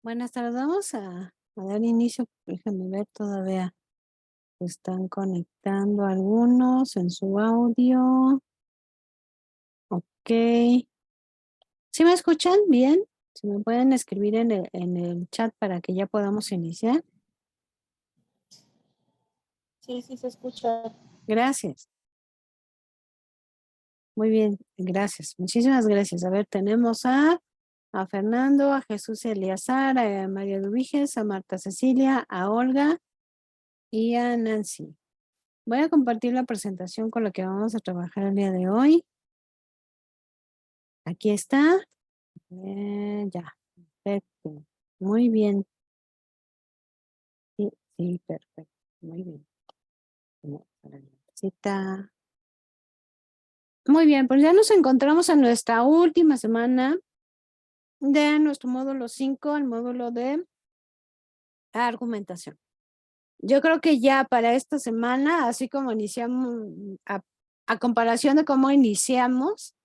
Buenas tardes, vamos a dar inicio. Déjenme ver, todavía se están conectando algunos en su audio. Ok. ¿Sí me escuchan bien? Si me pueden escribir en el chat para que ya podamos iniciar. Sí, sí se escucha. Gracias. Muy bien, gracias. Muchísimas gracias. A ver, tenemos a Fernando, a Jesús Eliazar, a María Dubiges, a Marta Cecilia, a Olga y a Nancy. Voy a compartir la presentación con la que vamos a trabajar el día de hoy. Aquí está. Ya, perfecto. Muy bien. Sí, sí, perfecto. Muy bien. Vamos a la cita. Muy bien, pues ya nos encontramos en nuestra última semana de nuestro módulo 5, el módulo de argumentación. Yo creo que ya para esta semana, así como iniciamos, a comparación de cómo iniciamos,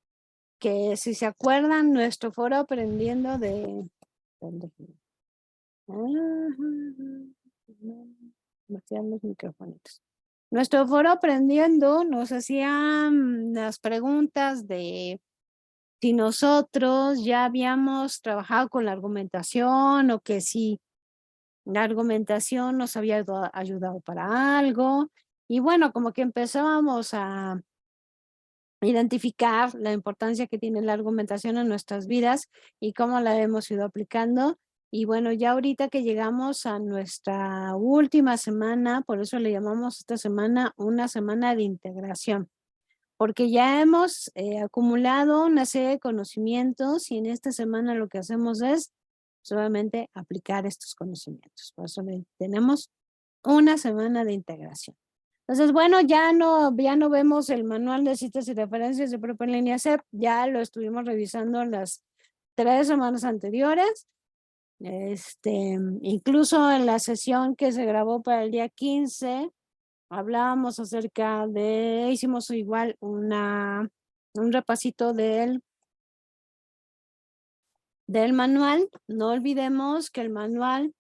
que si se acuerdan, nuestro foro aprendiendo de... Vaciar los micrófonos. Nuestro foro aprendiendo nos hacían las preguntas de si nosotros ya habíamos trabajado con la argumentación o que si la argumentación nos había ayudado para algo. Y bueno, como que empezábamos a identificar la importancia que tiene la argumentación en nuestras vidas y cómo la hemos ido aplicando. Y bueno, ya ahorita que llegamos a nuestra última semana, por eso le llamamos esta semana una semana de integración, porque ya hemos acumulado una serie de conocimientos y en esta semana lo que hacemos es solamente aplicar estos conocimientos. Por eso tenemos una semana de integración. Entonces, bueno, ya no vemos el manual de citas y referencias de Prepa en Línea CEP, ya lo estuvimos revisando en las 3 semanas anteriores. Incluso en la sesión que se grabó para el día 15, hablábamos acerca hicimos igual un repasito del manual. No olvidemos que el manual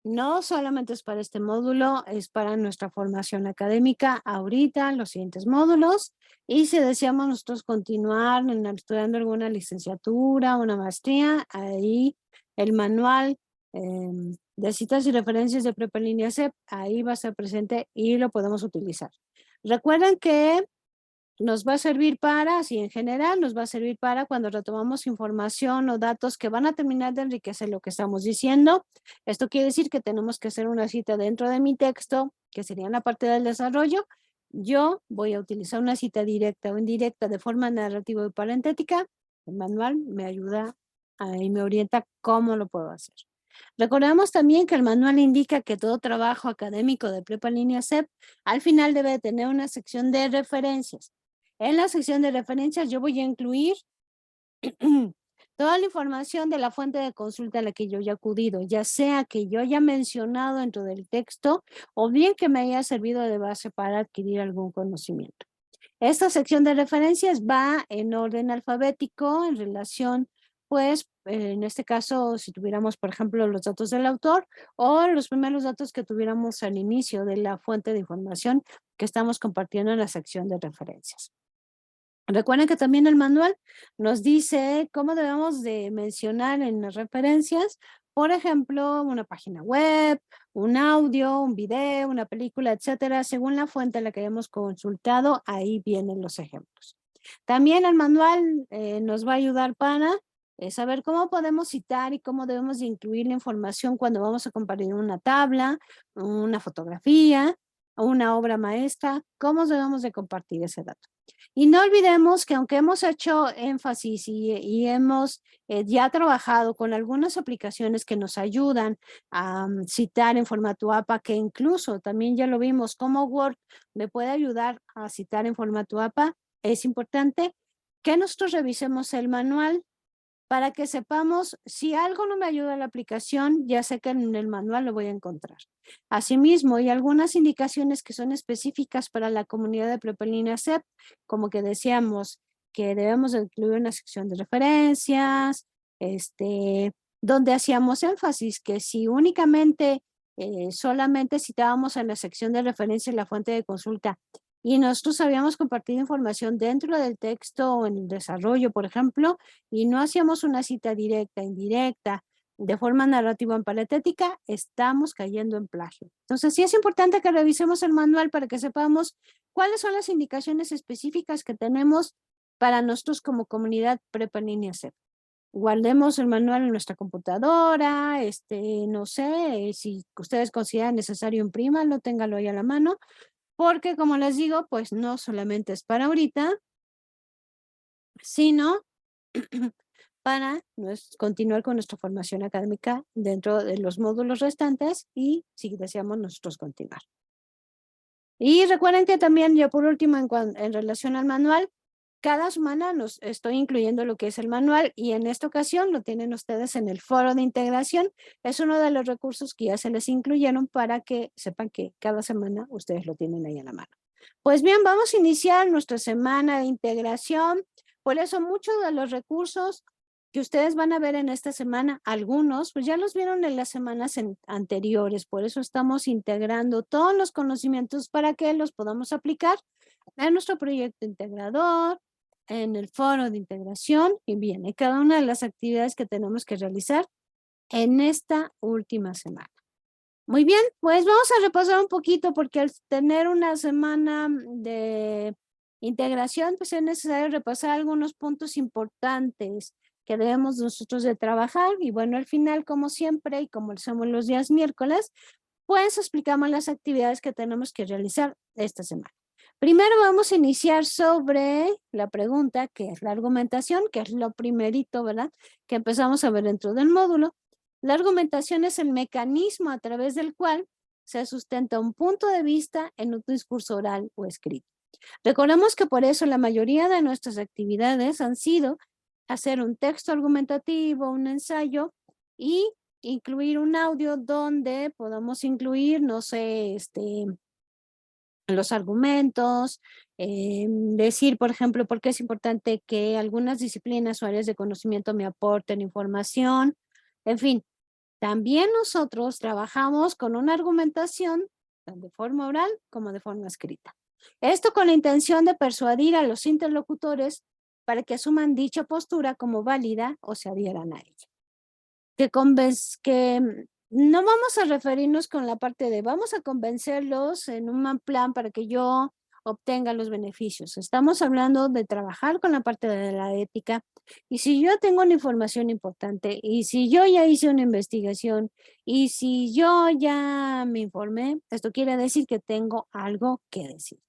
no solamente es para este módulo, es para nuestra formación académica ahorita, los siguientes módulos. Y si deseamos nosotros continuar estudiando alguna licenciatura, una maestría, ahí el manual de citas y referencias de Prepa en Línea CEP, ahí va a estar presente y lo podemos utilizar. Recuerden que nos va a servir así en general, nos va a servir para cuando retomamos información o datos que van a terminar de enriquecer lo que estamos diciendo. Esto quiere decir que tenemos que hacer una cita dentro de mi texto, que sería en la parte del desarrollo. Yo voy a utilizar una cita directa o indirecta de forma narrativa y parentética. El manual me ayuda y me orienta cómo lo puedo hacer. Recordemos también que el manual indica que todo trabajo académico de Prepa en Línea CEP al final debe tener una sección de referencias. En la sección de referencias yo voy a incluir toda la información de la fuente de consulta a la que yo haya acudido, ya sea que yo haya mencionado dentro del texto o bien que me haya servido de base para adquirir algún conocimiento. Esta sección de referencias va en orden alfabético en relación, pues, en este caso, si tuviéramos, por ejemplo, los datos del autor o los primeros datos que tuviéramos al inicio de la fuente de información que estamos compartiendo en la sección de referencias. Recuerden que también el manual nos dice cómo debemos de mencionar en las referencias, por ejemplo, una página web, un audio, un video, una película, etcétera, según la fuente en la que hayamos consultado, ahí vienen los ejemplos. También el manual nos va a ayudar para saber cómo podemos citar y cómo debemos de incluir la información cuando vamos a compartir una tabla, una fotografía, una obra maestra, cómo debemos de compartir ese dato. Y no olvidemos que aunque hemos hecho énfasis y hemos ya trabajado con algunas aplicaciones que nos ayudan a citar en formato APA, que incluso también ya lo vimos como Word me puede ayudar a citar en formato APA, es importante que nosotros revisemos el manual para que sepamos si algo no me ayuda a la aplicación, ya sé que en el manual lo voy a encontrar. Asimismo, hay algunas indicaciones que son específicas para la comunidad de Prepa en Línea CEP, como que decíamos que debemos de incluir una sección de referencias, donde hacíamos énfasis que si únicamente solamente citábamos en la sección de referencia la fuente de consulta y nosotros habíamos compartido información dentro del texto o en el desarrollo, por ejemplo, y no hacíamos una cita directa, indirecta, de forma narrativa o palatética, estamos cayendo en plagio. Entonces, sí es importante que revisemos el manual para que sepamos cuáles son las indicaciones específicas que tenemos para nosotros como comunidad Prepa en línea CEP. Guardemos el manual en nuestra computadora, no sé, si ustedes consideran necesario imprímanlo, ténganlo ahí a la mano, porque como les digo, pues no solamente es para ahorita, sino para continuar con nuestra formación académica dentro de los módulos restantes y si deseamos nosotros continuar. Y recuerden que también, ya por último, en relación al manual, cada semana nos estoy incluyendo lo que es el manual y en esta ocasión lo tienen ustedes en el foro de integración. Es uno de los recursos que ya se les incluyeron para que sepan que cada semana ustedes lo tienen ahí a la mano. Pues bien, vamos a iniciar nuestra semana de integración. Por eso muchos de los recursos que ustedes van a ver en esta semana, algunos, pues ya los vieron en las semanas anteriores. Por eso estamos integrando todos los conocimientos para que los podamos aplicar en nuestro proyecto integrador, en el foro de integración y bien, en cada una de las actividades que tenemos que realizar en esta última semana. Muy bien, pues vamos a repasar un poquito porque al tener una semana de integración, pues es necesario repasar algunos puntos importantes que debemos nosotros de trabajar y bueno, al final, como siempre y como lo hacemos los días miércoles, pues explicamos las actividades que tenemos que realizar esta semana. Primero vamos a iniciar sobre la pregunta, que es la argumentación, que es lo primerito, ¿verdad? Que empezamos a ver dentro del módulo. La argumentación es el mecanismo a través del cual se sustenta un punto de vista en un discurso oral o escrito. Recordemos que por eso la mayoría de nuestras actividades han sido hacer un texto argumentativo, un ensayo y incluir un audio donde podamos incluir, no sé, los argumentos, decir, por ejemplo, por qué es importante que algunas disciplinas o áreas de conocimiento me aporten información, en fin. También nosotros trabajamos con una argumentación, tanto de forma oral como de forma escrita. Esto con la intención de persuadir a los interlocutores para que asuman dicha postura como válida o se adhieran a ella. No vamos a referirnos con la parte de vamos a convencerlos en un plan para que yo obtenga los beneficios. Estamos hablando de trabajar con la parte de la ética. Y si yo tengo una información importante y si yo ya hice una investigación y si yo ya me informé, esto quiere decir que tengo algo que decir.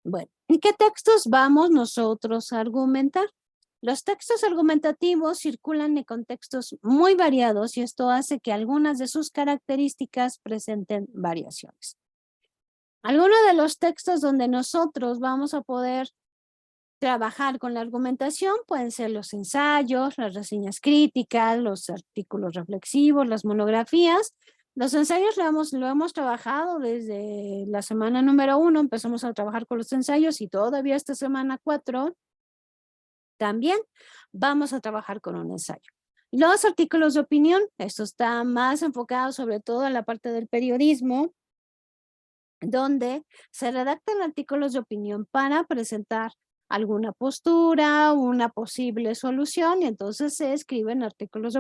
Bueno, ¿en qué textos vamos nosotros a argumentar? Los textos argumentativos circulan en contextos muy variados y esto hace que algunas de sus características presenten variaciones. Algunos de los textos donde nosotros vamos a poder trabajar con la argumentación pueden ser los ensayos, las reseñas críticas, los artículos reflexivos, las monografías. Los ensayos lo hemos trabajado desde la semana número 1, empezamos a trabajar con los ensayos y todavía esta semana 4 también vamos a trabajar con un ensayo. Los artículos de opinión, esto está más enfocado sobre todo en la parte del periodismo, donde se redactan artículos de opinión para presentar alguna postura, una posible solución, y entonces se escriben artículos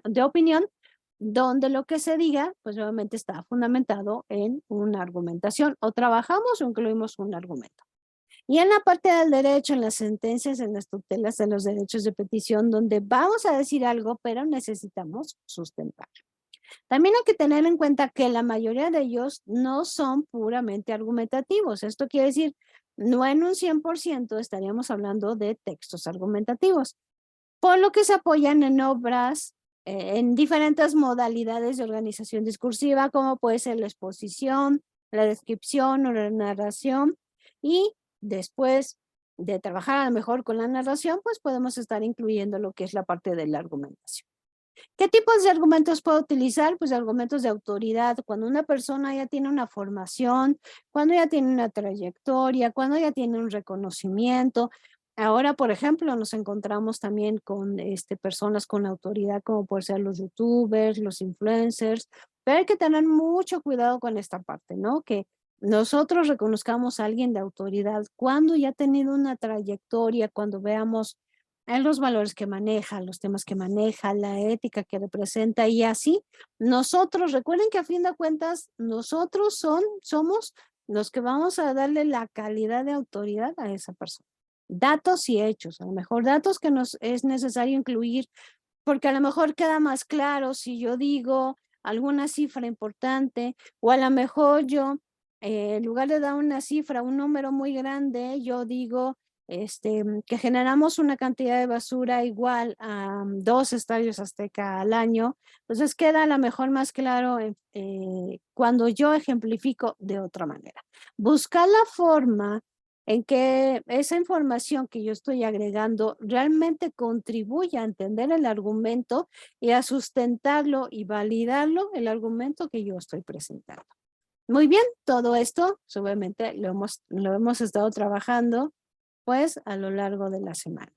de opinión donde lo que se diga, pues obviamente está fundamentado en una argumentación, o trabajamos o incluimos un argumento. Y en la parte del derecho, en las sentencias, en las tutelas de los derechos de petición, donde vamos a decir algo, pero necesitamos sustentarlo. También hay que tener en cuenta que la mayoría de ellos no son puramente argumentativos. Esto quiere decir, no en un 100% estaríamos hablando de textos argumentativos, por lo que se apoyan en obras, en diferentes modalidades de organización discursiva, como puede ser la exposición, la descripción o la narración, y después de trabajar a lo mejor con la narración, pues podemos estar incluyendo lo que es la parte de la argumentación. ¿Qué tipos de argumentos puedo utilizar? Pues argumentos de autoridad, cuando una persona ya tiene una formación, cuando ya tiene una trayectoria, cuando ya tiene un reconocimiento. Ahora, por ejemplo, nos encontramos también con personas con autoridad, como pueden ser los youtubers, los influencers, pero hay que tener mucho cuidado con esta parte, ¿no? Que nosotros reconozcamos a alguien de autoridad cuando ya ha tenido una trayectoria, cuando veamos los valores que maneja, los temas que maneja, la ética que representa y así. Nosotros, recuerden que a fin de cuentas, nosotros somos los que vamos a darle la calidad de autoridad a esa persona. Datos y hechos, a lo mejor datos que nos es necesario incluir, porque a lo mejor queda más claro si yo digo alguna cifra importante, o a lo mejor yo, en lugar de dar una cifra, un número muy grande, yo digo que generamos una cantidad de basura igual a 2 estadios Azteca al año. Entonces queda a lo mejor más claro cuando yo ejemplifico de otra manera. Buscar la forma en que esa información que yo estoy agregando realmente contribuye a entender el argumento y a sustentarlo y validarlo, el argumento que yo estoy presentando. Muy bien, todo esto obviamente lo hemos estado trabajando pues a lo largo de la semana,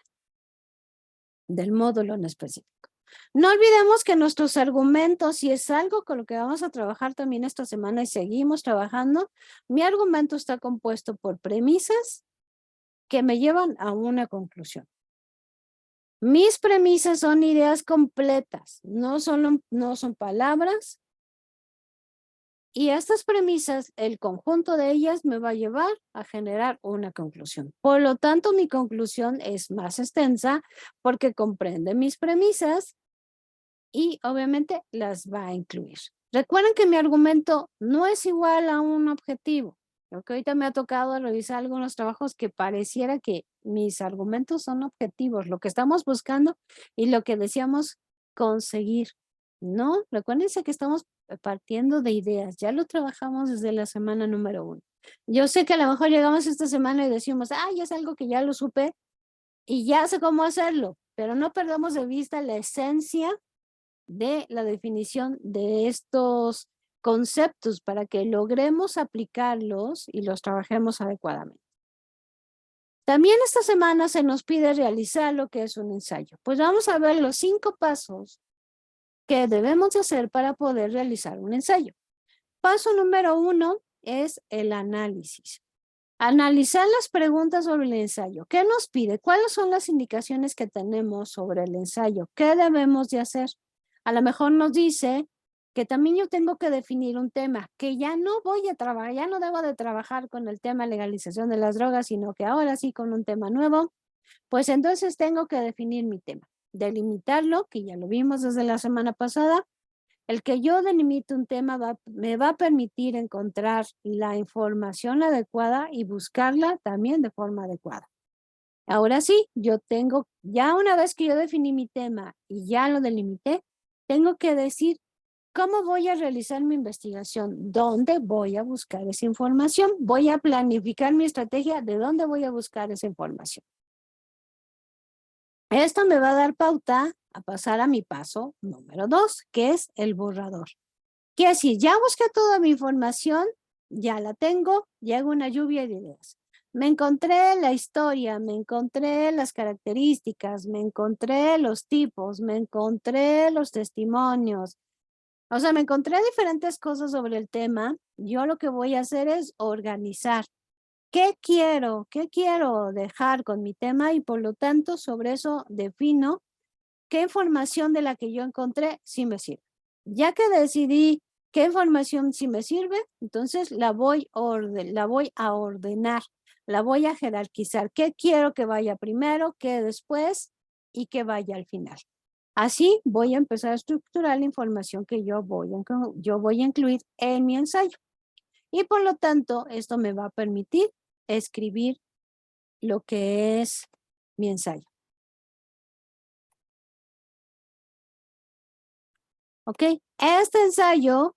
del módulo en específico. No olvidemos que nuestros argumentos, si es algo con lo que vamos a trabajar también esta semana y seguimos trabajando, mi argumento está compuesto por premisas que me llevan a una conclusión. Mis premisas son ideas completas, no son palabras. Y estas premisas, el conjunto de ellas me va a llevar a generar una conclusión. Por lo tanto, mi conclusión es más extensa porque comprende mis premisas y obviamente las va a incluir. Recuerden que mi argumento no es igual a un objetivo. Creo que ahorita me ha tocado revisar algunos trabajos que pareciera que mis argumentos son objetivos, lo que estamos buscando y lo que deseamos conseguir. No, recuérdense que estamos partiendo de ideas. Ya lo trabajamos desde la semana número 1. Yo sé que a lo mejor llegamos esta semana y decimos, ya es algo que ya lo supe y ya sé cómo hacerlo, pero no perdamos de vista la esencia de la definición de estos conceptos para que logremos aplicarlos y los trabajemos adecuadamente. También esta semana se nos pide realizar lo que es un ensayo. Pues vamos a ver los 5 pasos que debemos hacer para poder realizar un ensayo. Paso número 1 es el análisis. Analizar las preguntas sobre el ensayo. ¿Qué nos pide? ¿Cuáles son las indicaciones que tenemos sobre el ensayo? ¿Qué debemos de hacer? A lo mejor nos dice que también yo tengo que definir un tema, que ya no voy a trabajar, ya no debo de trabajar con el tema legalización de las drogas, sino que ahora sí con un tema nuevo. Pues entonces tengo que definir mi tema, delimitarlo, que ya lo vimos desde la semana pasada. El que yo delimite un tema me va a permitir encontrar la información adecuada y buscarla también de forma adecuada. Ahora sí, ya una vez que yo definí mi tema y ya lo delimité, tengo que decir cómo voy a realizar mi investigación, dónde voy a buscar esa información, voy a planificar mi estrategia de dónde voy a buscar esa información. Esto me va a dar pauta a pasar a mi paso número 2, que es el borrador. Quiere decir, ya busqué toda mi información, ya la tengo, llega una lluvia de ideas. Me encontré la historia, me encontré las características, me encontré los tipos, me encontré los testimonios. O sea, me encontré diferentes cosas sobre el tema. Yo lo que voy a hacer es organizar. ¿Qué quiero dejar con mi tema? Y por lo tanto, sobre eso defino qué información de la que yo encontré sí me sirve. Ya que decidí qué información sí me sirve, entonces la voy a ordenar, la voy a jerarquizar. ¿Qué quiero que vaya primero, qué después y qué vaya al final? Así voy a empezar a estructurar la información que yo voy a incluir en mi ensayo. Y por lo tanto, esto me va a permitir escribir lo que es mi ensayo. ¿Ok? Este ensayo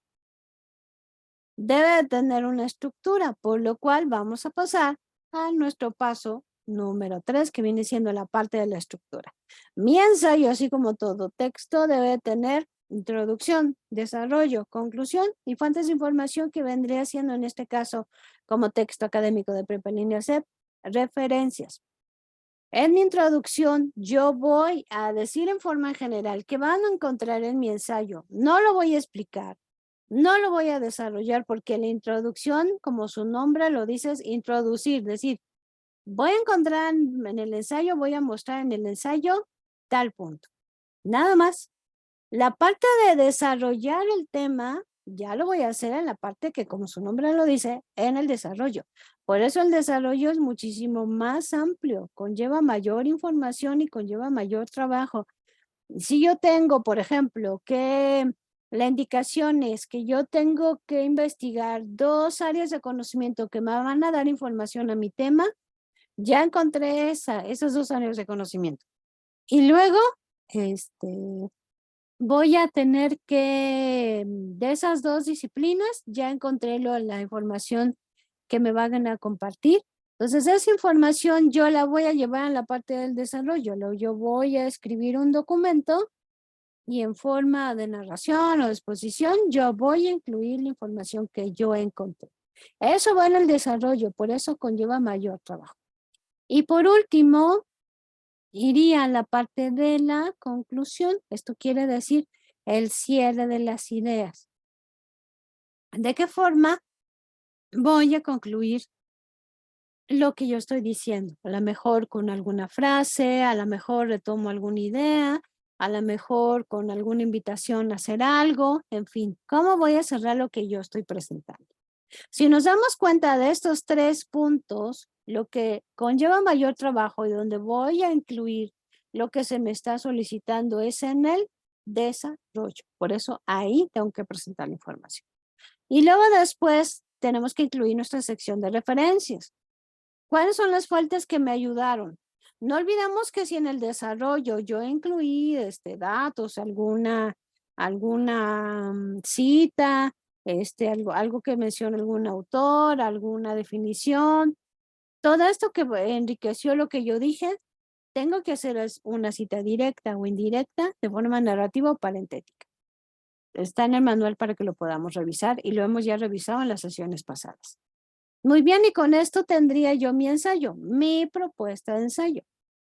debe de tener una estructura, por lo cual vamos a pasar a nuestro paso número 3, que viene siendo la parte de la estructura. Mi ensayo, así como todo texto, debe tener introducción, desarrollo, conclusión y fuentes de información que vendría siendo en este caso como texto académico de prepa línea C, referencias. En mi introducción, yo voy a decir en forma general que van a encontrar en mi ensayo. No lo voy a explicar, no lo voy a desarrollar porque la introducción, como su nombre lo dice, es introducir, decir, voy a encontrar en el ensayo, voy a mostrar en el ensayo tal punto. Nada más. La parte de desarrollar el tema, ya lo voy a hacer en la parte que, como su nombre lo dice, en el desarrollo. Por eso el desarrollo es muchísimo más amplio, conlleva mayor información y conlleva mayor trabajo. Si yo tengo, por ejemplo, que la indicación es que yo tengo que investigar 2 áreas de conocimiento que me van a dar información a mi tema, ya encontré esas 2 áreas de conocimiento. Y luego, voy a tener que, de esas 2 disciplinas, ya encontré la información que me van a compartir. Entonces, esa información yo la voy a llevar a la parte del desarrollo. Yo voy a escribir un documento y en forma de narración o de exposición, yo voy a incluir la información que yo encontré. Eso va en el desarrollo, por eso conlleva mayor trabajo. Y por último, iría a la parte de la conclusión. Esto quiere decir el cierre de las ideas. ¿De qué forma voy a concluir lo que yo estoy diciendo? A lo mejor con alguna frase, a lo mejor retomo alguna idea, a lo mejor con alguna invitación a hacer algo, en fin, ¿cómo voy a cerrar lo que yo estoy presentando? Si nos damos cuenta de estos 3 puntos, lo que conlleva mayor trabajo y donde voy a incluir lo que se me está solicitando es en el desarrollo. Por eso ahí tengo que presentar la información. Y luego después tenemos que incluir nuestra sección de referencias. ¿Cuáles son las fuentes que me ayudaron? No olvidemos que si en el desarrollo yo incluí datos, alguna cita, algo que menciona algún autor, alguna definición, todo esto que enriqueció lo que yo dije, tengo que hacer una cita directa o indirecta de forma narrativa o parentética. Está en el manual para que lo podamos revisar y lo hemos ya revisado en las sesiones pasadas. Muy bien, y con esto tendría yo mi ensayo, mi propuesta de ensayo.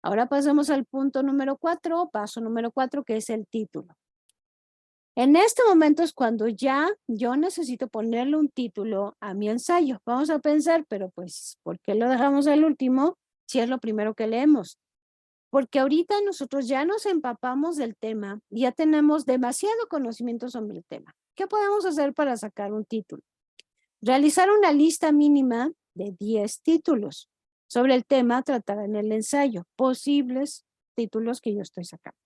Ahora pasamos al punto número 4, paso número 4, que es el título. En este momento es cuando ya yo necesito ponerle un título a mi ensayo. Vamos a pensar, pero pues, ¿por qué lo dejamos al último si es lo primero que leemos? Porque ahorita nosotros ya nos empapamos del tema, ya tenemos demasiado conocimiento sobre el tema. ¿Qué podemos hacer para sacar un título? Realizar una lista mínima de 10 títulos sobre el tema tratar en el ensayo, posibles títulos que yo estoy sacando.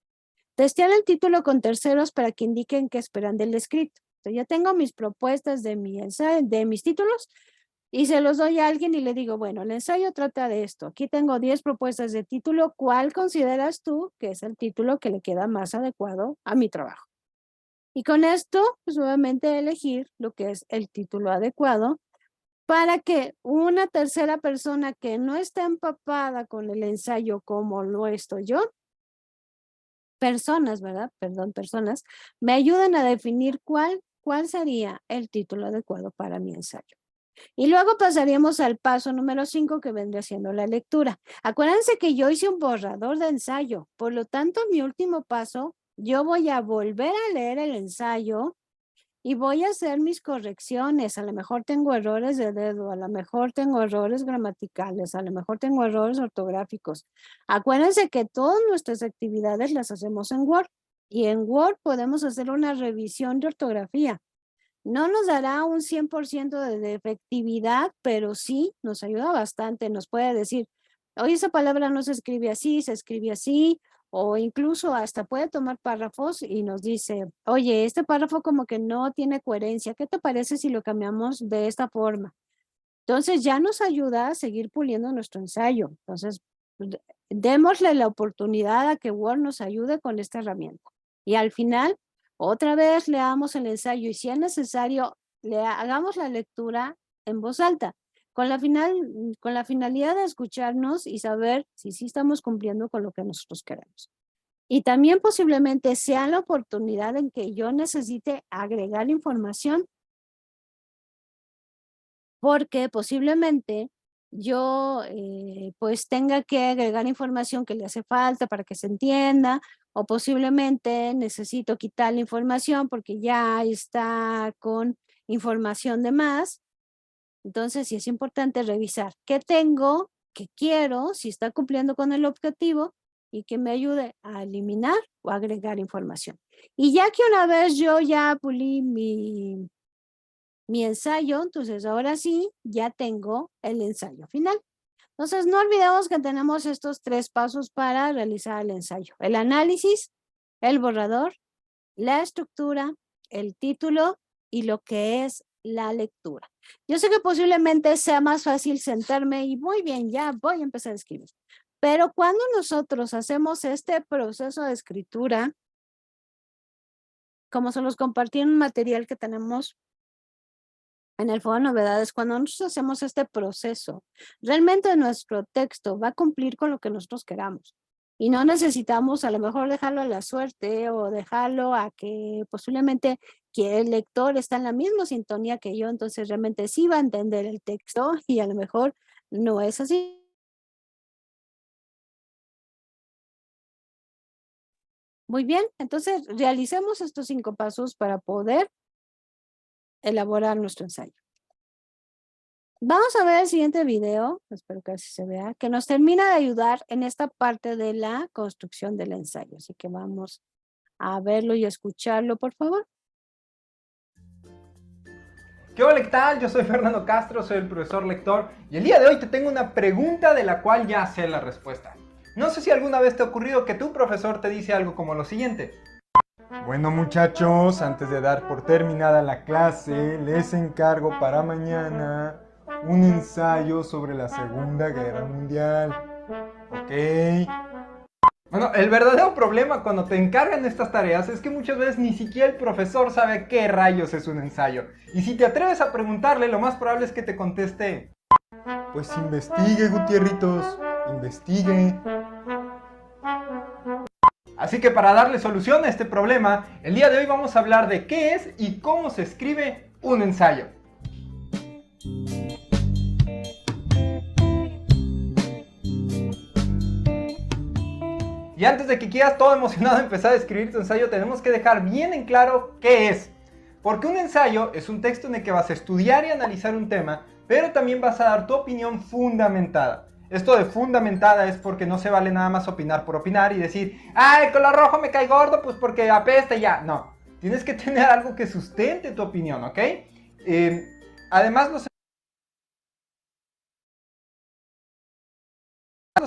Testear el título con terceros para que indiquen qué esperan del escrito. Entonces, ya tengo mis propuestas de mi ensayo, de mis títulos, y se los doy a alguien y le digo, bueno, el ensayo trata de esto. Aquí tengo 10 propuestas de título. ¿Cuál consideras tú que es el título que le queda más adecuado a mi trabajo? Y con esto, pues obviamente elegir lo que es el título adecuado para que una tercera persona que no está empapada con el ensayo como lo estoy yo, personas, ¿verdad? Perdón, personas, me ayuden a definir cuál sería el título adecuado para mi ensayo. Y luego pasaríamos al paso número 5 que vendría siendo la lectura. Acuérdense que yo hice un borrador de ensayo, por lo tanto, mi último paso, yo voy a volver a leer el ensayo y voy a hacer mis correcciones. A lo mejor tengo errores de dedo, a lo mejor tengo errores gramaticales, a lo mejor tengo errores ortográficos. Acuérdense que todas nuestras actividades las hacemos en Word y en Word podemos hacer una revisión de ortografía. No nos dará un 100% de efectividad, pero sí nos ayuda bastante. Nos puede decir, oye, esa palabra no se escribe así, se escribe así, o incluso hasta puede tomar párrafos y nos dice, oye, este párrafo como que no tiene coherencia. ¿Qué te parece si lo cambiamos de esta forma? Entonces ya nos ayuda a seguir puliendo nuestro ensayo. Entonces, démosle la oportunidad a que Word nos ayude con esta herramienta. Y al final, otra vez leamos el ensayo y si es necesario, hagamos la lectura en voz alta, con la finalidad de escucharnos y saber si sí estamos cumpliendo con lo que nosotros queremos. Y también posiblemente sea la oportunidad en que yo necesite agregar información, porque posiblemente yo pues tenga que agregar información que le hace falta para que se entienda, o posiblemente necesito quitar la información porque ya está con información de más. Entonces sí es importante revisar qué tengo, qué quiero, si está cumpliendo con el objetivo y que me ayude a eliminar o agregar información. Y ya que una vez yo ya pulí mi ensayo, entonces ahora sí ya tengo el ensayo final. Entonces no olvidemos que tenemos estos 3 pasos para realizar el ensayo: el análisis, el borrador, la estructura, el título y lo que es la lectura. Yo sé que posiblemente sea más fácil sentarme y muy bien, ya voy a empezar a escribir. Pero cuando nosotros hacemos este proceso de escritura, como se los compartí en un material que tenemos en el foro de novedades, cuando nosotros hacemos este proceso, realmente nuestro texto va a cumplir con lo que nosotros queramos. Y no necesitamos a lo mejor dejarlo a la suerte o dejarlo a que posiblemente que el lector está en la misma sintonía que yo, entonces realmente sí va a entender el texto y a lo mejor no es así. Muy bien, entonces realicemos estos 5 pasos para poder elaborar nuestro ensayo. Vamos a ver el siguiente video, espero que así se vea, que nos termina de ayudar en esta parte de la construcción del ensayo. Así que vamos a verlo y a escucharlo, por favor. ¿Qué hola, qué tal? Yo soy Fernando Castro, soy el profesor lector y el día de hoy te tengo una pregunta de la cual ya sé la respuesta. No sé si alguna vez te ha ocurrido que tu profesor te dice algo como lo siguiente. Bueno muchachos, antes de dar por terminada la clase, les encargo para mañana un ensayo sobre la Segunda Guerra Mundial. ¿Ok? Bueno, el verdadero problema cuando te encargan estas tareas es que muchas veces ni siquiera el profesor sabe qué rayos es un ensayo. Y si te atreves a preguntarle, lo más probable es que te conteste: Pues investigue, Gutierritos, investigue. Así que para darle solución a este problema, el día de hoy vamos a hablar de qué es y cómo se escribe un ensayo. Y antes de que quieras todo emocionado empezar a escribir tu ensayo, tenemos que dejar bien en claro qué es. Porque un ensayo es un texto en el que vas a estudiar y analizar un tema, pero también vas a dar tu opinión fundamentada. Esto de fundamentada es porque no se vale nada más opinar por opinar y decir: ¡ah, el color rojo me cae gordo, pues porque apesta y ya! No, tienes que tener algo que sustente tu opinión, ¿ok? Además, los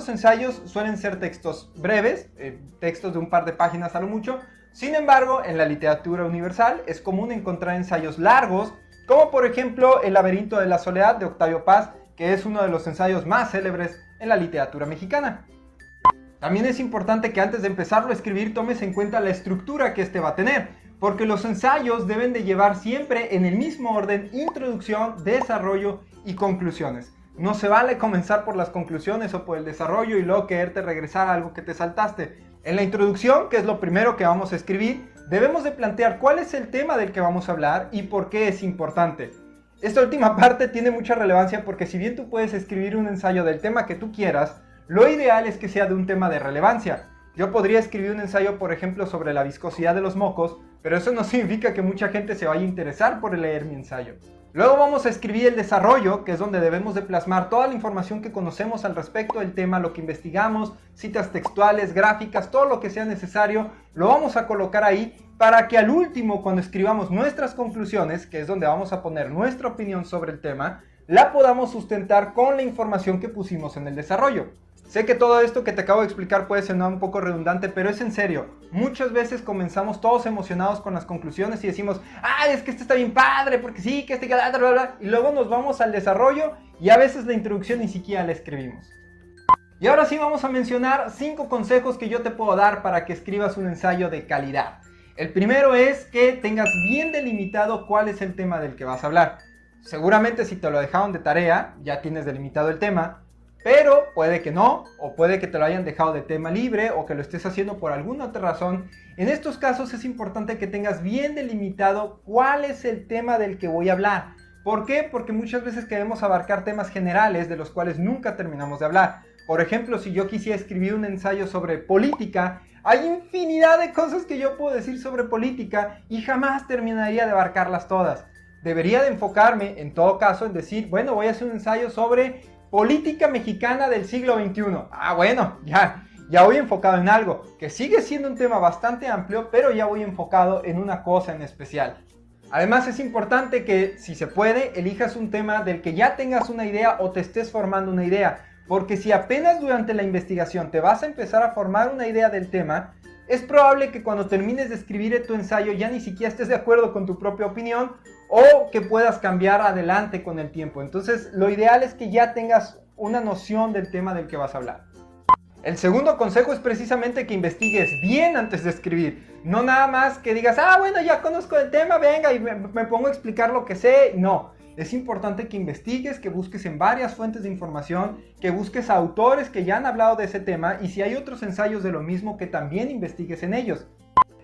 ensayos suelen ser textos breves, textos de un par de páginas a lo mucho. Sin embargo, en la literatura universal es común encontrar ensayos largos, como por ejemplo El laberinto de la soledad de Octavio Paz, que es uno de los ensayos más célebres en la literatura mexicana. También es importante que antes de empezarlo a escribir tomes en cuenta la estructura que este va a tener, porque los ensayos deben de llevar siempre en el mismo orden introducción, desarrollo y conclusiones. No se vale comenzar por las conclusiones o por el desarrollo y luego quererte regresar a algo que te saltaste. En la introducción, que es lo primero que vamos a escribir, debemos de plantear cuál es el tema del que vamos a hablar y por qué es importante. Esta última parte tiene mucha relevancia porque si bien tú puedes escribir un ensayo del tema que tú quieras, lo ideal es que sea de un tema de relevancia. Yo podría escribir un ensayo, por ejemplo, sobre la viscosidad de los mocos, pero eso no significa que mucha gente se vaya a interesar por leer mi ensayo. Luego vamos a escribir el desarrollo, que es donde debemos de plasmar toda la información que conocemos al respecto del tema, lo que investigamos, citas textuales, gráficas, todo lo que sea necesario, lo vamos a colocar ahí para que al último, cuando escribamos nuestras conclusiones, que es donde vamos a poner nuestra opinión sobre el tema, la podamos sustentar con la información que pusimos en el desarrollo. Sé que todo esto que te acabo de explicar puede sonar un poco redundante, pero es en serio. Muchas veces comenzamos todos emocionados con las conclusiones y decimos: ¡ay, es que este está bien padre! Porque sí, que este... bla, bla, bla. Y luego nos vamos al desarrollo y a veces la introducción ni siquiera la escribimos. Y ahora sí vamos a mencionar 5 consejos que yo te puedo dar para que escribas un ensayo de calidad. El primero es que tengas bien delimitado cuál es el tema del que vas a hablar. Seguramente si te lo dejaron de tarea, ya tienes delimitado el tema. Pero puede que no, o puede que te lo hayan dejado de tema libre, o que lo estés haciendo por alguna otra razón. En estos casos es importante que tengas bien delimitado cuál es el tema del que voy a hablar. ¿Por qué? Porque muchas veces queremos abarcar temas generales de los cuales nunca terminamos de hablar. Por ejemplo, si yo quisiera escribir un ensayo sobre política, hay infinidad de cosas que yo puedo decir sobre política y jamás terminaría de abarcarlas todas. Debería de enfocarme, en todo caso, en decir, bueno, voy a hacer un ensayo sobre política mexicana del siglo XXI. Ah, bueno, ya voy enfocado en algo, que sigue siendo un tema bastante amplio, pero ya voy enfocado en una cosa en especial. Además es importante que, si se puede, elijas un tema del que ya tengas una idea o te estés formando una idea, porque si apenas durante la investigación te vas a empezar a formar una idea del tema, es probable que cuando termines de escribir tu ensayo ya ni siquiera estés de acuerdo con tu propia opinión o que puedas cambiar adelante con el tiempo. Entonces, lo ideal es que ya tengas una noción del tema del que vas a hablar. El segundo consejo es precisamente que investigues bien antes de escribir. No nada más que digas, ah, bueno, ya conozco el tema, venga, y me pongo a explicar lo que sé. No, es importante que investigues, que busques en varias fuentes de información, que busques a autores que ya han hablado de ese tema y si hay otros ensayos de lo mismo, que también investigues en ellos.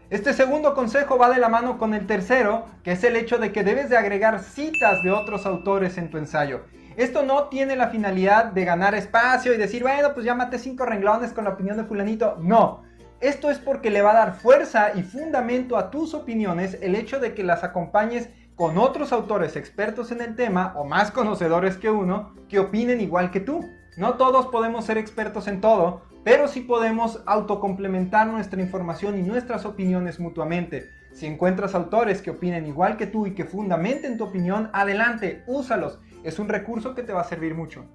Este segundo consejo va de la mano con el tercero, que es el hecho de que debes de agregar citas de otros autores en tu ensayo. Esto no tiene la finalidad de ganar espacio y decir, bueno, pues ya maté 5 renglones con la opinión de fulanito. No, esto es porque le va a dar fuerza y fundamento a tus opiniones el hecho de que las acompañes con otros autores expertos en el tema o más conocedores que uno que opinen igual que tú. No todos podemos ser expertos en todo, pero sí podemos autocomplementar nuestra información y nuestras opiniones mutuamente. Si encuentras autores que opinen igual que tú y que fundamenten tu opinión, adelante, úsalos. Es un recurso que te va a servir mucho.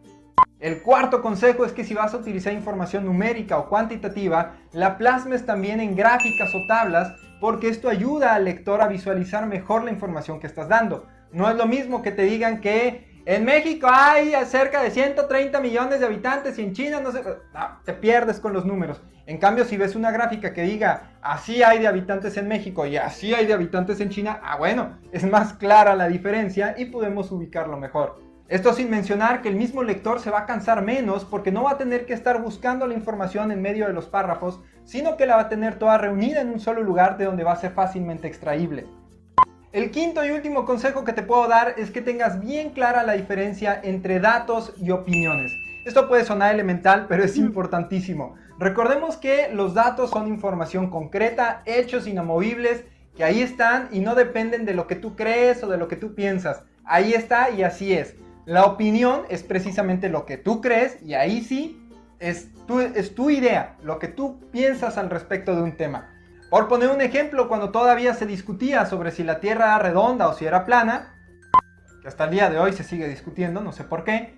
El cuarto consejo es que si vas a utilizar información numérica o cuantitativa, la plasmes también en gráficas o tablas, porque esto ayuda al lector a visualizar mejor la información que estás dando. No es lo mismo que te digan que en México hay cerca de 130 millones de habitantes y en China no sé, no, te pierdes con los números. En cambio, si ves una gráfica que diga así hay de habitantes en México y así hay de habitantes en China, bueno, es más clara la diferencia y podemos ubicarlo mejor. Esto sin mencionar que el mismo lector se va a cansar menos porque no va a tener que estar buscando la información en medio de los párrafos, sino que la va a tener toda reunida en un solo lugar de donde va a ser fácilmente extraíble. El quinto y último consejo que te puedo dar es que tengas bien clara la diferencia entre datos y opiniones. Esto puede sonar elemental, pero es importantísimo. Recordemos que los datos son información concreta, hechos inamovibles, que ahí están y no dependen de lo que tú crees o de lo que tú piensas. Ahí está y así es. La opinión es precisamente lo que tú crees y ahí sí es tu idea, lo que tú piensas al respecto de un tema. Por poner un ejemplo, cuando todavía se discutía sobre si la Tierra era redonda o si era plana, que hasta el día de hoy se sigue discutiendo, no sé por qué,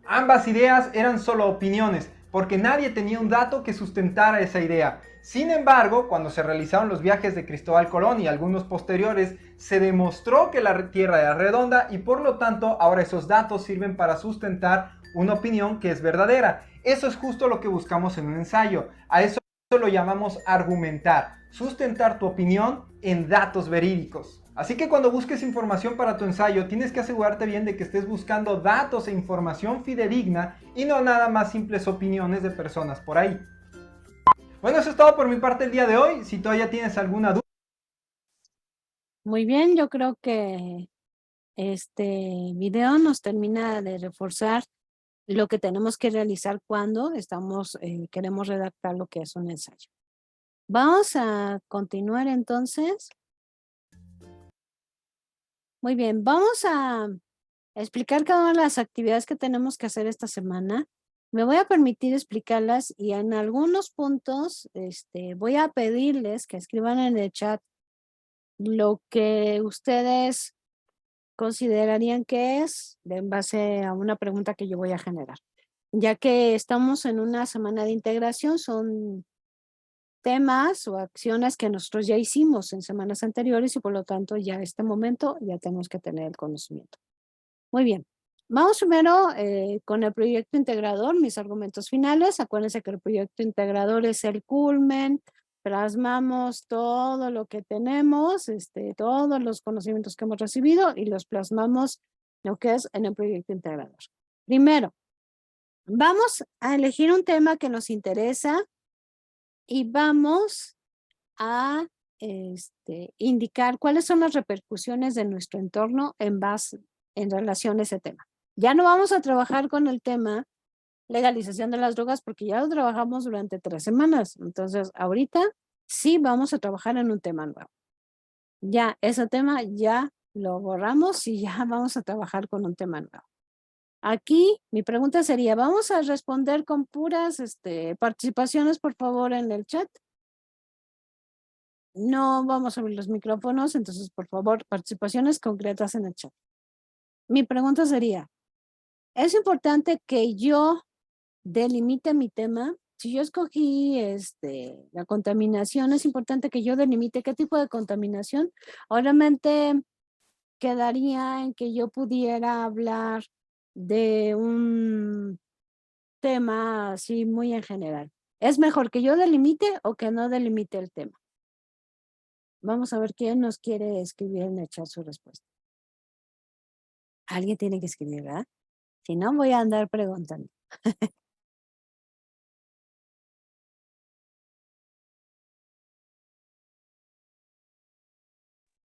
ambas ideas eran solo opiniones, porque nadie tenía un dato que sustentara esa idea. Sin embargo, cuando se realizaron los viajes de Cristóbal Colón y algunos posteriores, se demostró que la Tierra era redonda y por lo tanto ahora esos datos sirven para sustentar una opinión que es verdadera. Eso es justo lo que buscamos en un ensayo. A eso lo llamamos argumentar, sustentar tu opinión en datos verídicos. Así que cuando busques información para tu ensayo, tienes que asegurarte bien de que estés buscando datos e información fidedigna y no nada más simples opiniones de personas por ahí. Bueno, eso es todo por mi parte el día de hoy. Si todavía tienes alguna duda. Muy bien, yo creo que este video nos termina de reforzar lo que tenemos que realizar cuando queremos redactar lo que es un ensayo. Vamos a continuar entonces. Muy bien, vamos a explicar cada una de las actividades que tenemos que hacer esta semana. Me voy a permitir explicarlas y en algunos puntos voy a pedirles que escriban en el chat lo que ustedes considerarían que es en base a una pregunta que yo voy a generar. Ya que estamos en una semana de integración, son temas o acciones que nosotros ya hicimos en semanas anteriores y por lo tanto ya en este momento ya tenemos que tener el conocimiento. Muy bien, vamos primero con el proyecto integrador, mis argumentos finales. Acuérdense que el proyecto integrador es el culmen, plasmamos todo lo que tenemos, todos los conocimientos que hemos recibido y los plasmamos lo que es en el proyecto integrador. Primero, vamos a elegir un tema que nos interesa y vamos a indicar cuáles son las repercusiones de nuestro entorno en relación a ese tema. Ya no vamos a trabajar con el tema legalización de las drogas porque ya lo trabajamos durante 3 semanas. Entonces, ahorita sí vamos a trabajar en un tema nuevo. Ya, ese tema ya lo borramos y ya vamos a trabajar con un tema nuevo. Aquí mi pregunta sería, ¿vamos a responder con puras participaciones, por favor, en el chat? No vamos a abrir los micrófonos, entonces, por favor, participaciones concretas en el chat. Mi pregunta sería, ¿es importante que yo delimite mi tema? Si yo escogí la contaminación, es importante que yo delimite qué tipo de contaminación. Obviamente quedaría en que yo pudiera hablar de un tema así muy en general. ¿Es mejor que yo delimite o que no delimite el tema? Vamos a ver quién nos quiere escribir en el chat su respuesta. Alguien tiene que escribir, ¿verdad? Si no, voy a andar preguntando.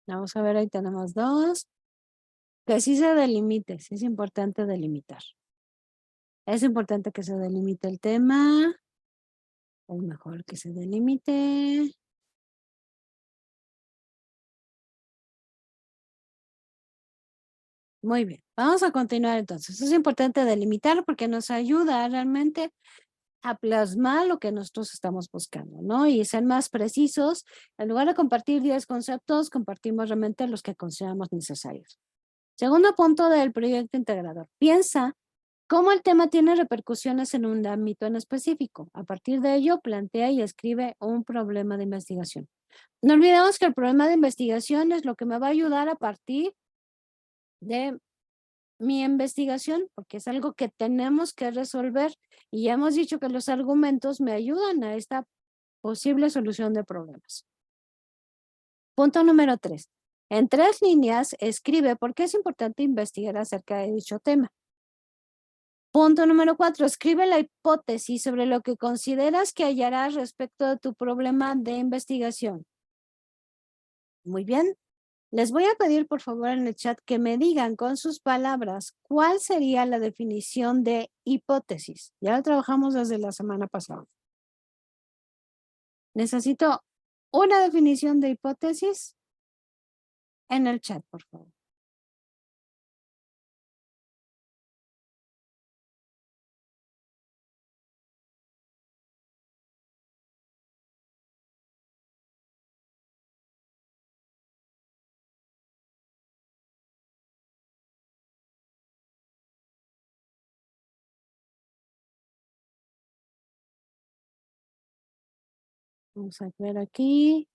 Vamos a ver, ahí tenemos 2. Que sí se delimite, sí es importante delimitar. Es importante que se delimite el tema. Es mejor que se delimite. Muy bien, vamos a continuar entonces. Es importante delimitar porque nos ayuda realmente a plasmar lo que nosotros estamos buscando, ¿no? Y ser más precisos. En lugar de compartir 10 conceptos, compartimos realmente los que consideramos necesarios. Segundo punto del proyecto integrador. Piensa cómo el tema tiene repercusiones en un ámbito en específico. A partir de ello, plantea y escribe un problema de investigación. No olvidemos que el problema de investigación es lo que me va a ayudar a partir de mi investigación, porque es algo que tenemos que resolver y ya hemos dicho que los argumentos me ayudan a esta posible solución de problemas. Punto número 3. En 3 líneas, escribe por qué es importante investigar acerca de dicho tema. Punto número 4. Escribe la hipótesis sobre lo que consideras que hallarás respecto de tu problema de investigación. Muy bien. Les voy a pedir, por favor, en el chat que me digan con sus palabras cuál sería la definición de hipótesis. Ya lo trabajamos desde la semana pasada. Necesito una definición de hipótesis en el chat, por favor. Vamos a ver aquí.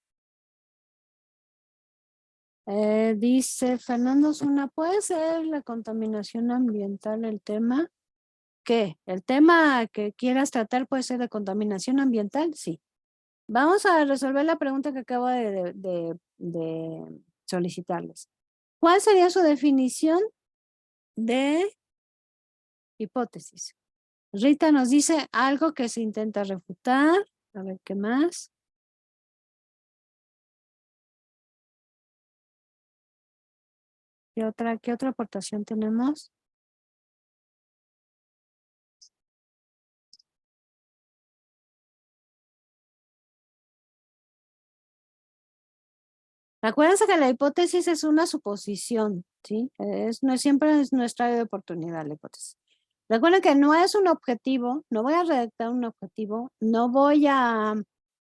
Dice Fernando Zuna, ¿puede ser la contaminación ambiental el tema? ¿Qué? ¿El tema que quieras tratar puede ser de contaminación ambiental? Sí. Vamos a resolver la pregunta que acabo de solicitarles. ¿Cuál sería su definición de hipótesis? Rita nos dice algo que se intenta refutar. A ver, ¿qué más? ¿Qué otra aportación tenemos? Acuérdense que la hipótesis es una suposición, ¿sí? No siempre es nuestra área de oportunidad la hipótesis. Recuerden que no es un objetivo, no voy a redactar un objetivo, no voy a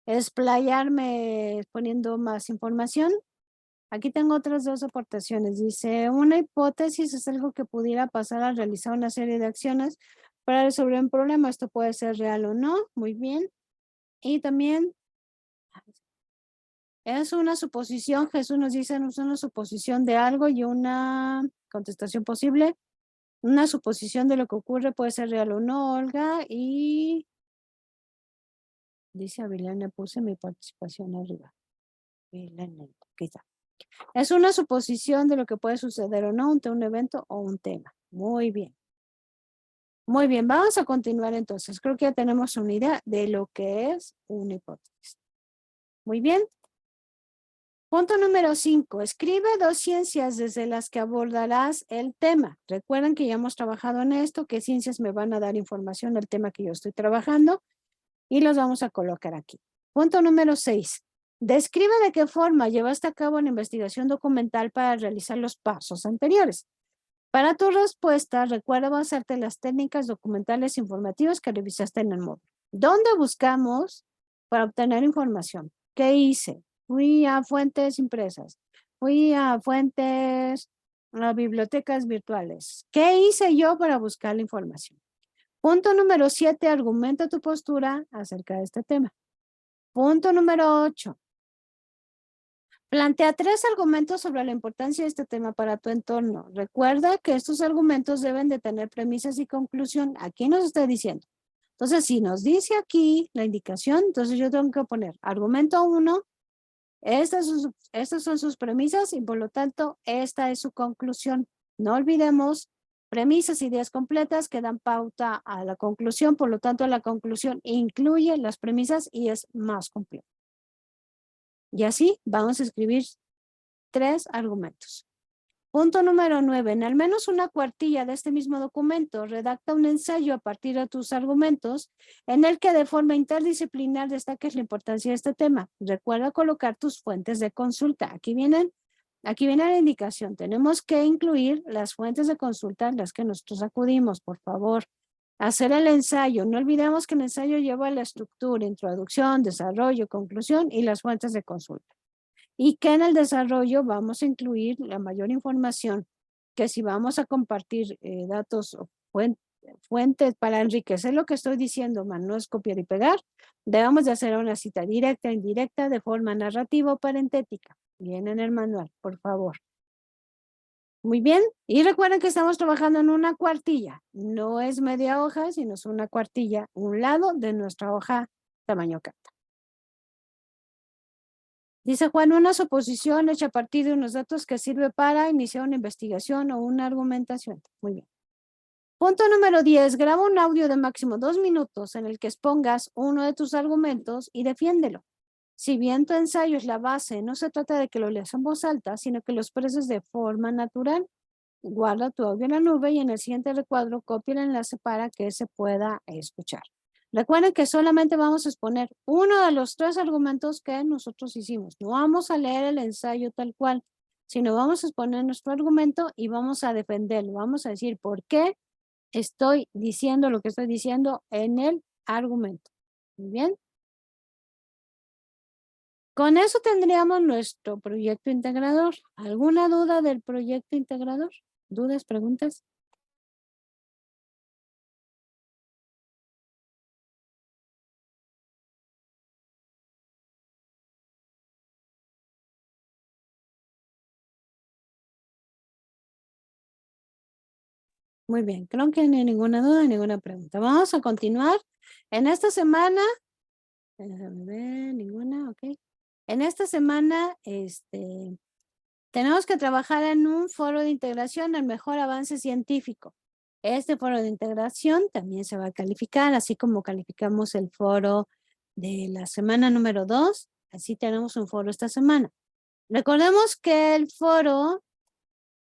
explayarme poniendo más información. Aquí tengo otras 2 aportaciones. Dice, una hipótesis es algo que pudiera pasar al realizar una serie de acciones para resolver un problema. Esto puede ser real o no. Muy bien. Y también es una suposición. Jesús nos dice, es una suposición de algo y una contestación posible. Una suposición de lo que ocurre puede ser real o no, Olga. Y dice Avilene, puse mi participación arriba. Avilene, quizá. Es una suposición de lo que puede suceder o no ante un evento o un tema. Muy bien. Muy bien, vamos a continuar entonces. Creo que ya tenemos una idea de lo que es una hipótesis. Muy bien. Punto número 5. Escribe 2 ciencias desde las que abordarás el tema. Recuerden que ya hemos trabajado en esto, que ciencias me van a dar información del tema que yo estoy trabajando y los vamos a colocar aquí. Punto número 6. Describe de qué forma llevaste a cabo una investigación documental para realizar los pasos anteriores. Para tu respuesta, recuerda basarte en las técnicas documentales informativas que revisaste en el módulo. ¿Dónde buscamos para obtener información? ¿Qué hice? Fui a fuentes impresas, fui a fuentes, a bibliotecas virtuales. ¿Qué hice yo para buscar la información? Punto número 7, argumenta tu postura acerca de este tema. Punto número 8. Plantea 3 argumentos sobre la importancia de este tema para tu entorno. Recuerda que estos argumentos deben de tener premisas y conclusión. Aquí nos está diciendo. Entonces, si nos dice aquí la indicación, entonces yo tengo que poner argumento 1. Estas son sus premisas y por lo tanto esta es su conclusión. No olvidemos premisas, ideas completas que dan pauta a la conclusión, por lo tanto la conclusión incluye las premisas y es más completa. Y así vamos a escribir 3 argumentos. Punto número 9. En al menos una cuartilla de este mismo documento, redacta un ensayo a partir de tus argumentos en el que de forma interdisciplinar destaques la importancia de este tema. Recuerda colocar tus fuentes de consulta. Aquí viene la indicación. Tenemos que incluir las fuentes de consulta en las que nosotros acudimos, por favor. Hacer el ensayo. No olvidemos que el ensayo lleva la estructura, introducción, desarrollo, conclusión y las fuentes de consulta. Y que en el desarrollo vamos a incluir la mayor información, que si vamos a compartir datos o fuentes para enriquecer lo que estoy diciendo, más no es copiar y pegar, debemos de hacer una cita directa e indirecta de forma narrativa o parentética. Viene en el manual, por favor. Muy bien, y recuerden que estamos trabajando en una cuartilla, no es media hoja, sino es una cuartilla, un lado de nuestra hoja tamaño carta. Dice Juan, una suposición hecha a partir de unos datos que sirve para iniciar una investigación o una argumentación. Muy bien. Punto número 10. Graba un audio de máximo 2 minutos en el que expongas uno de tus argumentos y defiéndelo. Si bien tu ensayo es la base, no se trata de que lo leas en voz alta, sino que lo expreses de forma natural. Guarda tu audio en la nube y en el siguiente recuadro copia el enlace para que se pueda escuchar. Recuerden que solamente vamos a exponer uno de los 3 argumentos que nosotros hicimos. No vamos a leer el ensayo tal cual, sino vamos a exponer nuestro argumento y vamos a defenderlo. Vamos a decir por qué estoy diciendo lo que estoy diciendo en el argumento. Muy bien. Con eso tendríamos nuestro proyecto integrador. ¿Alguna duda del proyecto integrador? ¿Dudas, preguntas? Muy bien, creo que no hay ninguna duda, ninguna pregunta. Vamos a continuar. En esta semana, déjame ver, ninguna, ok. En esta semana, tenemos que trabajar en un foro de integración al mejor avance científico. Este foro de integración también se va a calificar, así como calificamos el foro de la semana número 2. Así tenemos un foro esta semana. Recordemos que el foro,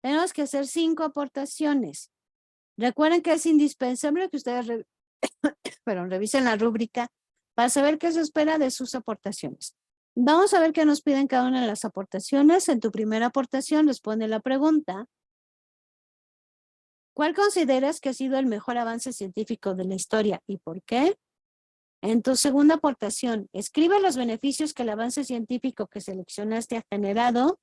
tenemos que hacer 5 aportaciones. Recuerden que es indispensable que ustedes revisen la rúbrica para saber qué se espera de sus aportaciones. Vamos a ver qué nos piden cada una de las aportaciones. En tu primera aportación responde la pregunta: ¿cuál consideras que ha sido el mejor avance científico de la historia y por qué? En tu segunda aportación, escribe los beneficios que el avance científico que seleccionaste ha generado.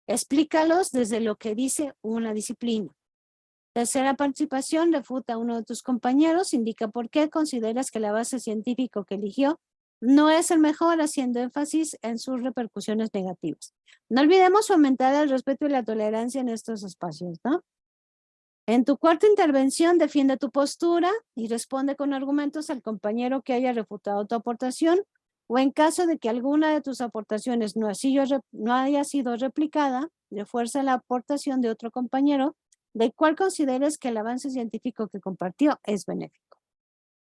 Explícalos desde lo que dice una disciplina. Tercera participación, refuta a uno de tus compañeros, indica por qué consideras que el avance científico que eligió no es el mejor, haciendo énfasis en sus repercusiones negativas. No olvidemos fomentar el respeto y la tolerancia en estos espacios, ¿no? En tu cuarta intervención, defiende tu postura y responde con argumentos al compañero que haya refutado tu aportación, o en caso de que alguna de tus aportaciones no haya sido replicada, refuerza la aportación de otro compañero de cuál consideres que el avance científico que compartió es benéfico.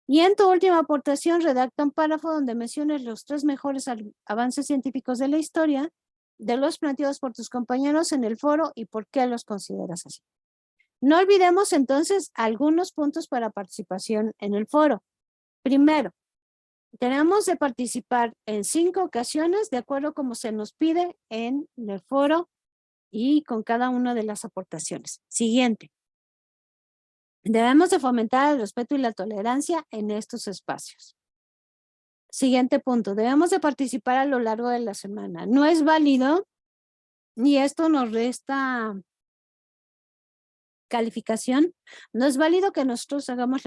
Y en tu última aportación, redacta un párrafo donde menciones los 3 mejores avances científicos de la historia de los planteados por tus compañeros en el foro y por qué los consideras así. No olvidemos entonces algunos puntos para participación en el foro. Primero, tenemos de participar en 5 ocasiones de acuerdo como se nos pide en el foro y con cada una de las aportaciones. Siguiente. Debemos de fomentar el respeto y la tolerancia en estos espacios. Siguiente punto. Debemos de participar a lo largo de la semana. No es válido y esto nos resta calificación. No es válido que nosotros hagamos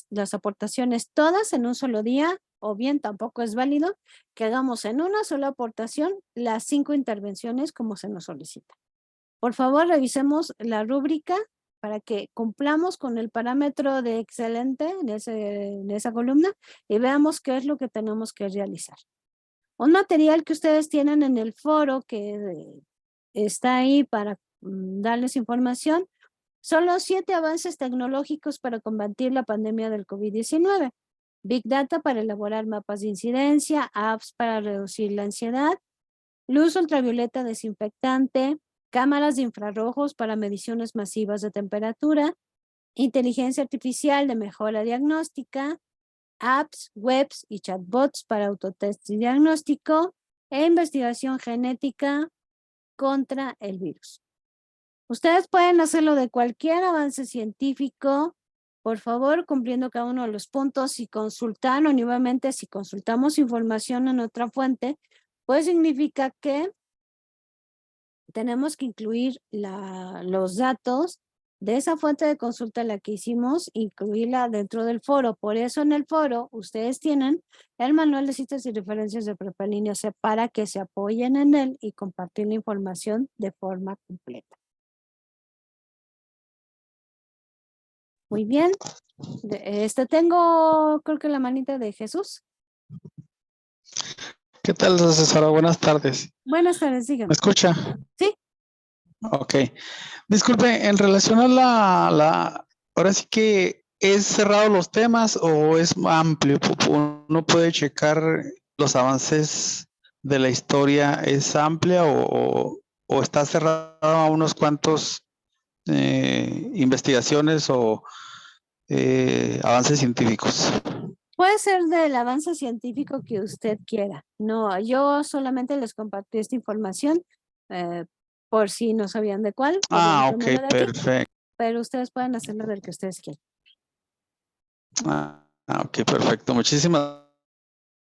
las aportaciones todas en un solo día, o bien tampoco es válido que hagamos en una sola aportación las 5 intervenciones como se nos solicita. Por favor, revisemos la rúbrica para que cumplamos con el parámetro de excelente en esa columna y veamos qué es lo que tenemos que realizar. Un material que ustedes tienen en el foro que está ahí para darles información son los 7 avances tecnológicos para combatir la pandemia del COVID-19. Big Data para elaborar mapas de incidencia, apps para reducir la ansiedad, luz ultravioleta desinfectante, cámaras de infrarrojos para mediciones masivas de temperatura, inteligencia artificial de mejora diagnóstica, apps, webs y chatbots para autotest y diagnóstico, e investigación genética contra el virus. Ustedes pueden hacerlo de cualquier avance científico, por favor, cumpliendo cada uno de los puntos y consultar, o nuevamente si consultamos información en otra fuente, pues significa que tenemos que incluir los datos de esa fuente de consulta la que hicimos, incluirla dentro del foro. Por eso en el foro ustedes tienen el manual de citas y referencias de Prepa en Línea C para que se apoyen en él y compartir la información de forma completa. Muy bien. Tengo, creo que la manita de Jesús. ¿Qué tal, asesora? Buenas tardes. Buenas tardes, ¿Me dígame. escucha? Sí. Ok. Disculpe, en relación a ahora sí que ¿es cerrado los temas o es amplio? ¿Uno puede checar los avances de la historia? ¿Es amplia o está cerrado a unos cuantos investigaciones o avances científicos? Puede ser del avance científico que usted quiera. No, yo solamente les compartí esta información por si no sabían de cuál. Ah, podían ok, tomarla de aquí, perfecto. pero ustedes pueden hacerlo del que ustedes quieran. Ok, perfecto. Muchísimas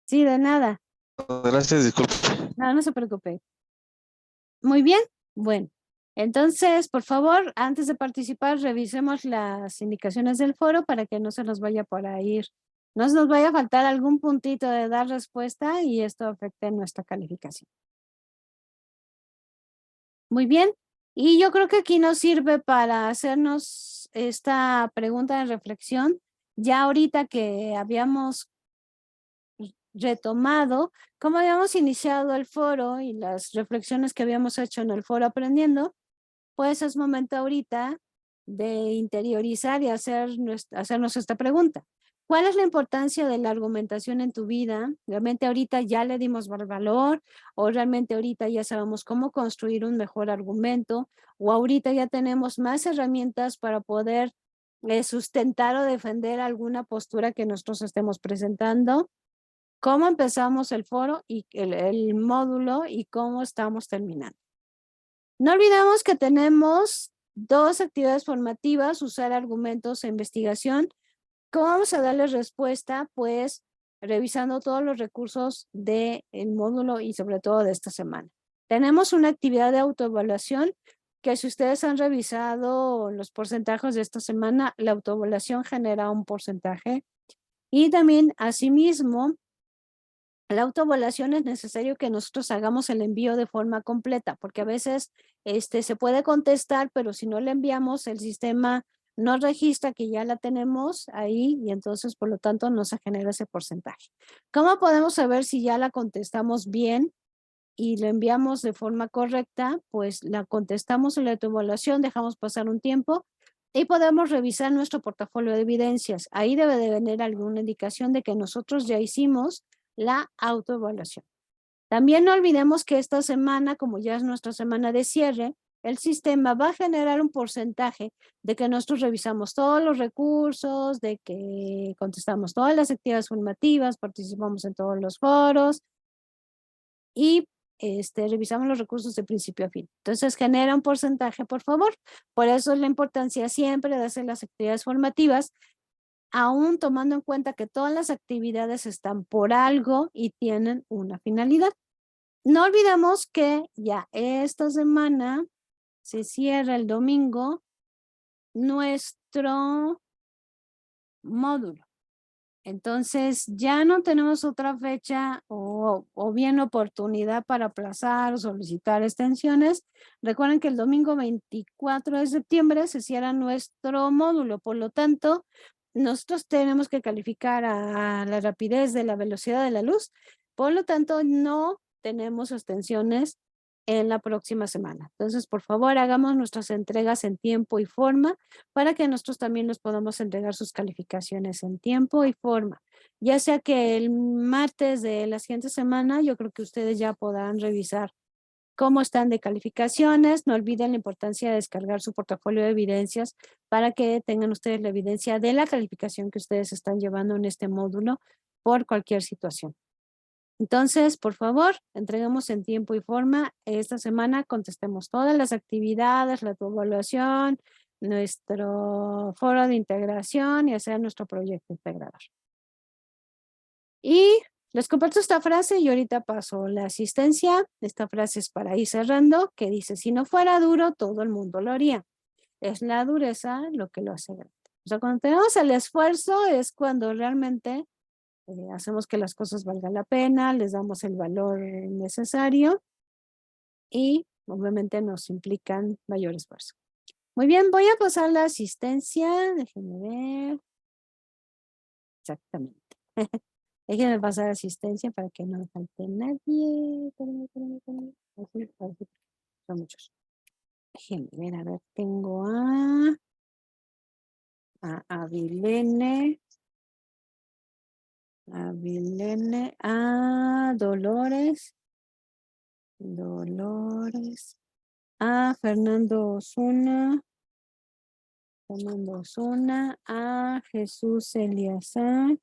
Sí, de nada. gracias, disculpe. No, no se preocupe. Muy bien. Bueno, entonces, por favor, antes de participar, revisemos las indicaciones del foro para que no se nos vaya por ahí, no se nos vaya a faltar algún puntito de dar respuesta y esto afecte nuestra calificación. Muy bien. Y yo creo que aquí nos sirve para hacernos esta pregunta de reflexión. Ya ahorita que habíamos retomado, como habíamos iniciado el foro y las reflexiones que habíamos hecho en el foro aprendiendo, pues es momento ahorita de interiorizar y hacernos esta pregunta. ¿Cuál es la importancia de la argumentación en tu vida? ¿Realmente ahorita ya le dimos valor? ¿O realmente ahorita ya sabemos cómo construir un mejor argumento? ¿O ahorita ya tenemos más herramientas para poder sustentar o defender alguna postura que nosotros estemos presentando? ¿Cómo empezamos el foro y el módulo y cómo estamos terminando? No olvidemos que tenemos 2 actividades formativas, usar argumentos e investigación. ¿Cómo vamos a darle respuesta? Pues revisando todos los recursos del módulo y sobre todo de esta semana. Tenemos una actividad de autoevaluación que si ustedes han revisado los porcentajes de esta semana, la autoevaluación genera un porcentaje. Y también, asimismo, la autoevaluación es necesario que nosotros hagamos el envío de forma completa, porque a veces se puede contestar, pero si no le enviamos, el sistema no registra que ya la tenemos ahí y entonces, por lo tanto, no se genera ese porcentaje. ¿Cómo podemos saber si ya la contestamos bien y lo enviamos de forma correcta? Pues la contestamos en la autoevaluación, dejamos pasar un tiempo y podemos revisar nuestro portafolio de evidencias. Ahí debe de venir alguna indicación de que nosotros ya hicimos la autoevaluación. También no olvidemos que esta semana, como ya es nuestra semana de cierre, el sistema va a generar un porcentaje de que nosotros revisamos todos los recursos, de que contestamos todas las actividades formativas, participamos en todos los foros y revisamos los recursos de principio a fin. Entonces genera un porcentaje, por favor. Por eso es la importancia siempre de hacer las actividades formativas, aún tomando en cuenta que todas las actividades están por algo y tienen una finalidad. No olvidemos que ya esta semana se cierra el domingo nuestro módulo. Entonces ya no tenemos otra fecha o bien oportunidad para aplazar o solicitar extensiones. Recuerden que el domingo 24 de septiembre se cierra nuestro módulo. Por lo tanto, nosotros tenemos que calificar a la rapidez de la velocidad de la luz. Por lo tanto, no tenemos extensiones en la próxima semana. Entonces, por favor, hagamos nuestras entregas en tiempo y forma para que nosotros también les podamos entregar sus calificaciones en tiempo y forma. Ya sea que el martes de la siguiente semana, yo creo que ustedes ya podrán revisar cómo están de calificaciones. No olviden la importancia de descargar su portafolio de evidencias para que tengan ustedes la evidencia de la calificación que ustedes están llevando en este módulo por cualquier situación. Entonces, por favor, entreguemos en tiempo y forma. Esta semana contestemos todas las actividades, la evaluación, nuestro foro de integración y hacer nuestro proyecto integrador. Y les comparto esta frase y ahorita paso la asistencia. Esta frase es para ir cerrando, que dice: si no fuera duro, todo el mundo lo haría. Es la dureza lo que lo hace grande. O sea, cuando tenemos el esfuerzo es cuando realmente hacemos que las cosas valgan la pena, les damos el valor necesario y obviamente nos implican mayor esfuerzo. Muy bien, voy a pasar la asistencia. Déjenme ver. Exactamente. Déjenme pasar asistencia para que no falte nadie. Así, son muchos. Déjenme ver, a ver, tengo a Avilene. A Dolores, a Fernando Osuna, a Jesús Eliazar,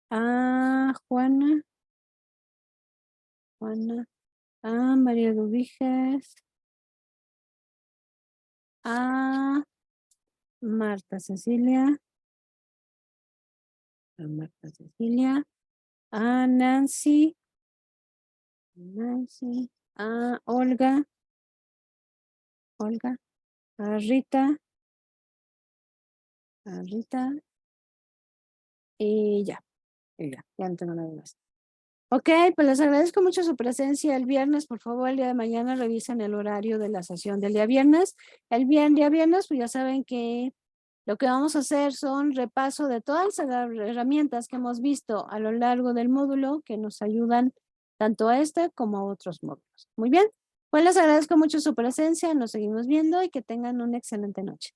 a Juana, a María Dubiges, a Marta Cecilia, a Nancy, a Olga, a Rita, y ya no tengo nada más. Ok, pues les agradezco mucho su presencia el viernes. Por favor, el día de mañana revisen el horario de la sesión del día viernes. El día viernes, pues ya saben que lo que vamos a hacer son repaso de todas las herramientas que hemos visto a lo largo del módulo que nos ayudan tanto a este como a otros módulos. Muy bien, pues les agradezco mucho su presencia, nos seguimos viendo y que tengan una excelente noche.